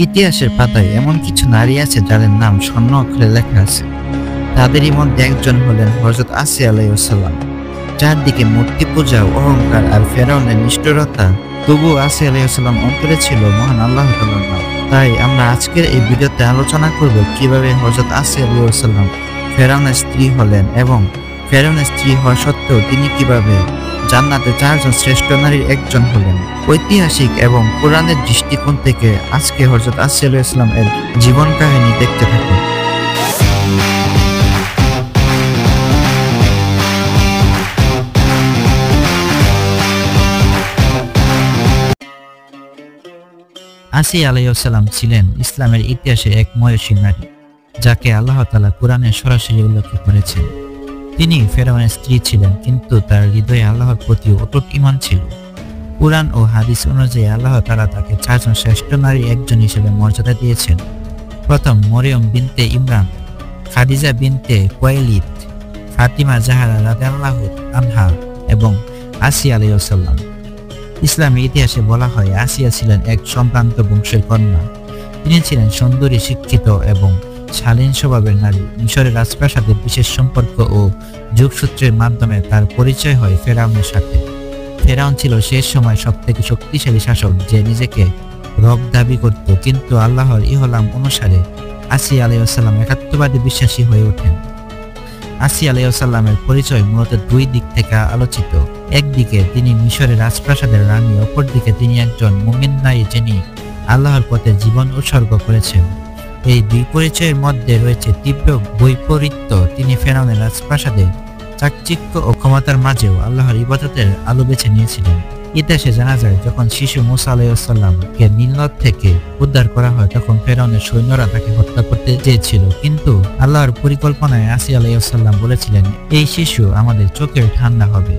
ইতিহাসের পাতায় এমন কিছু নারী আছে যাদের নাম স্বর্ণ অক্ষরে লেখা আছে। তাদেরই মধ্যে একজন হলেন হযরত আসিয়া আলাইহিসসালাম। চারদিকে মূর্তি পূজা, অহংকার আর ফেরাউনের নিষ্ঠুরতা, তবু আসিয়া আলাইহিসসালাম অন্তরে ছিল মহান আল্লাহ তাআলার নাম। তাই আমরা আজকের এই ভিডিওতে আলোচনা করব কিভাবে হযরত আসিয়া আলাইহিসসালাম ফেরাউনের স্ত্রী হলেন এবং ফেরাউনের স্ত্রী হওয়া সত্ত্বেও তিনি কিভাবে জান্নাতে 4 জন শ্রেষ্ঠ নারীর একজন হলেন। ঐতিহাসিক এবং কোরআনের দৃষ্টিকোণ থেকে আজকে হযরত আসিয়া আলাইহিসসালাম এর জীবন কাহিনী দেখতে থাকুন। আসিয়া আলাইহিসসালাম ছিলেন ইসলামের ইতিহাসে এক মহিষী নারী, যাকে আল্লাহ তাআলা কোরআনে সরাসরি উল্লেখ করেছেন। তিনি ফেরাউনের স্ত্রী ছিলেন, কিন্তু তার হৃদয়ে আল্লাহর প্রতি অটুট ঈমান ছিল। কুরআন ও হাদিস অনুযায়ী আল্লাহ তাআলা তাকে 4 জন শ্রেষ্ঠ নারী একজন হিসেবে মর্যাদা দিয়েছেন। প্রথম মরিয়ম বিনতে ইমরান, খাদিজা বিনতে কুয়াইলিদ, ফাতিমা জাহরা রাদিয়াল্লাহু আনহা এবং আসিয়া আলাইহিসসালাম। ইসলামী ইতিহাসে বলা হয় আসিয়া ছিলেন এক সম্ভ্রান্ত বংশের কন্যা। তিনি ছিলেন সুন্দরী, শিক্ষিত এবং শালীন স্বভাবের নারী। মিশরের রাজপ্রাসাদের বিশেষ সম্পর্ক ও যোগসূত্রের মাধ্যমে তার পরিচয় হয় ফেরাউনের সাথে। ফেরাউন ছিল শেষ সময় সবথেকে শক্তিশালী শাসক, যে নিজেকে রব দাবি করত, কিন্তু আল্লাহর ইহলাম অনুসারে আসিয়া আলাইহিসসালাম একাত্মবাদী বিশ্বাসী হয়ে ওঠেন। আসিয়া আলাইহিসসালামের পরিচয় মূলত 2 দিক থেকে আলোচিত। একদিকে তিনি মিশরের রাজপ্রাসাদের রানী, অপরদিকে তিনি একজন মুমিন নারী যিনি আল্লাহর পথে জীবন উৎসর্গ করেছেন। এই 2 পরিচয়ের মধ্যে রয়েছে তীব্র বৈপরীত্য। তিনি ফেরাউনের রাজপ্রাসাদে চাকচিক্য ও ক্ষমতার মাঝেও আল্লাহর ইবাদতের আলো বেছে নিয়েছিলেন। ইতিহাসে জানা যায়, যখন শিশু মুসা আলাইহিসসালামকে নীল নদ থেকে উদ্ধার করা হয়, তখন ফেরাউনের সৈন্যরা তাকে হত্যা করতে চেয়েছিল, কিন্তু আল্লাহর পরিকল্পনায় আসিয়া আলাইহিসসালাম বলেছিলেন, এই শিশু আমাদের চোখের ঠান্ডা হবে।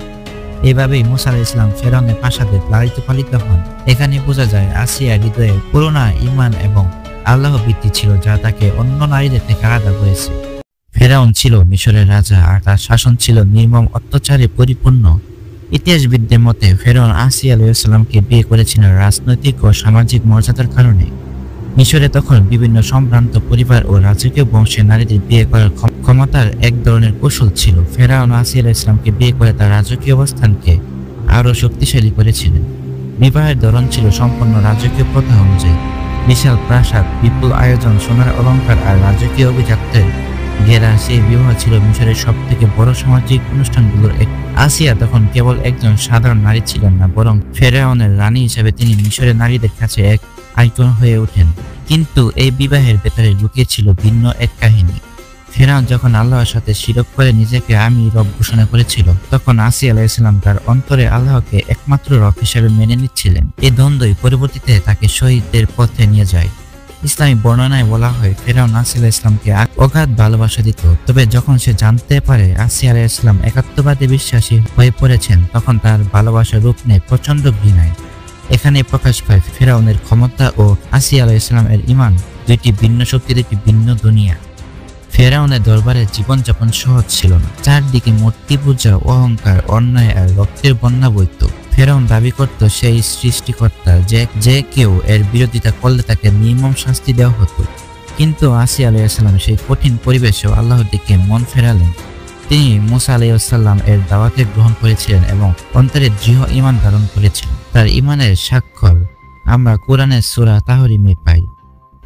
এভাবেই মুসা আলাইহিসসালাম ফেরাউনের প্রাসাদে লালিত পালিত হন। এখানে বোঝা যায় আসিয়ার হৃদয়ে পুরোনা ঈমান এবং আল্লাহ ভীতি ছিল, যা তাকে অন্য নারীদের থেকে আলাদা করেছে। ফেরাউন ছিল মিশরের রাজা, আর তার শাসন ছিল নির্মম অত্যাচারে পরিপূর্ণ। ইতিহাসবিদদের মতে ফেরাউন আসিয়া আলাইহিসসালামকে বিয়ে করেছিলেন রাজনৈতিক ও সামাজিক মর্যাদার কারণে। মিশরে তখন বিভিন্ন সম্ভ্রান্ত পরিবার ও রাজকীয় বংশের নারীদের বিয়ে করার ক্ষমতার এক ধরনের কৌশল ছিল। ফেরাউন আসিয়া আলাইহিসসালামকে বিয়ে করে তার রাজকীয় অবস্থানকে আরও শক্তিশালী করেছিলেন। বিবাহের ধরন ছিল সম্পূর্ণ রাজকীয় প্রথা অনুযায়ী। বিশাল প্রাসাদ, বিপুল আয়োজন, সোনার অলংকার আর রাজকীয় অভিজাত্যের ঘেরা সেই বিবাহ ছিল মিশরের সবথেকে বড় সামাজিক অনুষ্ঠানগুলোর এক। আসিয়া তখন কেবল একজন সাধারণ নারী ছিলেন না, বরং ফেরাউনের রানী হিসেবে তিনি মিশরের নারীদের কাছে এক আইকন হয়ে ওঠেন। কিন্তু এই বিবাহের ভেতরে লুকিয়ে ছিল ভিন্ন এক কাহিনী। ফেরাউন যখন আল্লাহর সাথে শিরক করে নিজেকে আমি রব ঘোষণা করেছিল, তখন আসিয়া আলাইহিসসালাম তার অন্তরে আল্লাহকে একমাত্র রব হিসেবে মেনে নিচ্ছিলেন। এই দ্বন্দ্বই পরবর্তীতে তাকে শহীদদের পথে নিয়ে যায়। ইসলামী বর্ণনায় বলা হয়, ফেরাউন আসিয়া আলাইহিসসালামকে অগাধ ভালোবাসা দিত, তবে যখন সে জানতে পারে আসিয়া আলাইহিসসালাম একাত্মবাদী বিশ্বাসী হয়ে পড়েছেন, তখন তার ভালোবাসার রূপ নেয় প্রচন্ড ঘৃণায়। এখানে প্রকাশ পায় ফেরাউনের ক্ষমতা ও আসিয়া আলাইহিসসালামের ঈমান, 2টি ভিন্ন শক্তি, 2টি ভিন্ন দুনিয়া। ফেরাউনের দরবারে জীবনযাপন সহজ ছিল না। চারদিকে মূর্তি পূজা, অহংকার, অন্যায় আর রক্তের বন্যা বইত। ফেরাউন দাবি করত সেই সৃষ্টিকর্তা, যে কেউ এর বিরোধিতা করলে তাকে নির্মম শাস্তি দেওয়া হতো। কিন্তু আসিয়া আলাইহিসসালাম সেই কঠিন পরিবেশেও আল্লাহর দিকে মন ফেরালেন। তিনি মুসা আলাইহিসসালাম এর দাওয়াতে গ্রহণ করেছিলেন এবং অন্তরে দৃঢ় ঈমান ধারণ করেছিলেন। তার ঈমানের স্বাক্ষর আমরা কোরআনের সূরা তাহরিমে পাই।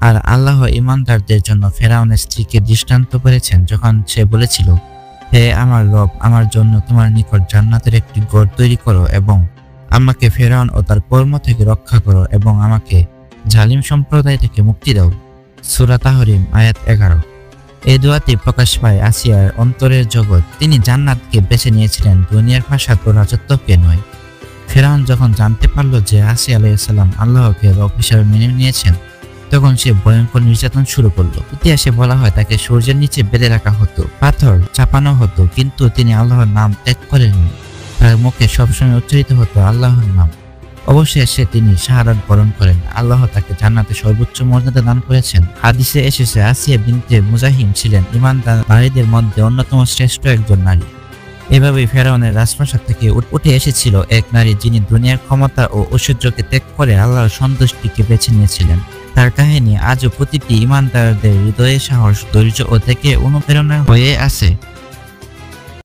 আর আল্লাহ ঈমানদারদের জন্য ফেরাউনের স্ত্রীকে দৃষ্টান্ত করেছেন, যখন সে বলেছিল, হে আমার রব, আমার জন্য তোমার নিকট জান্নাতের একটি ঘর তৈরি করো এবং আমাকে ফেরাউন ও তার কর্ম থেকে রক্ষা করো এবং আমাকে জালিম সম্প্রদায় থেকে মুক্তি দাও। সূরা তাহরিম আয়াত 11। এই দোয়াতে প্রকাশ পায় আসিয়ার অন্তরের জগৎ। তিনি জান্নাতকে বেছে নিয়েছিলেন, দুনিয়ার প্রাসাদ ও রাজত্বকে নয়। ফেরাউন যখন জানতে পারল যে আসিয়া আলাইহিসসালাম আল্লাহকে রব হিসেবে মেনে নিয়েছেন, তখন সে ভয়ঙ্কর নির্যাতন শুরু করলো। ইতিহাসে বলা হয় তাকে সূর্যের নিচে বেঁধে রাখা হতো, পাথর চাপানো হতো, কিন্তু তিনি আল্লাহর নাম ত্যাগ করেননি। তার মুখে সবসময় উচ্চারিত হতো আল্লাহর নাম। অবশেষে তিনি শাহাদাত বরণ করেন। আল্লাহ তাকে জান্নাতে সর্বোচ্চ মর্যাদা দান করেছেন। হাদিসে এসেছে আসিয়া বিনতে মুজাহিম ছিলেন ঈমানদার নারীদের মধ্যে অন্যতম শ্রেষ্ঠ একজন নারী। এভাবেই ফেরাউনের রাজপ্রাসাদ থেকে উঠে এসেছিল এক নারী, যিনি দুনিয়ার ক্ষমতা ও ঐশ্বর্যকে ত্যাগ করে আল্লাহর সন্তুষ্টিকে বেছে নিয়েছিলেন। তার কাহিনী আজও প্রতিটি ইমানদারদের হৃদয়ে সাহস, ধৈর্য ও থেকে অনুপ্রেরণা হয়ে আছে।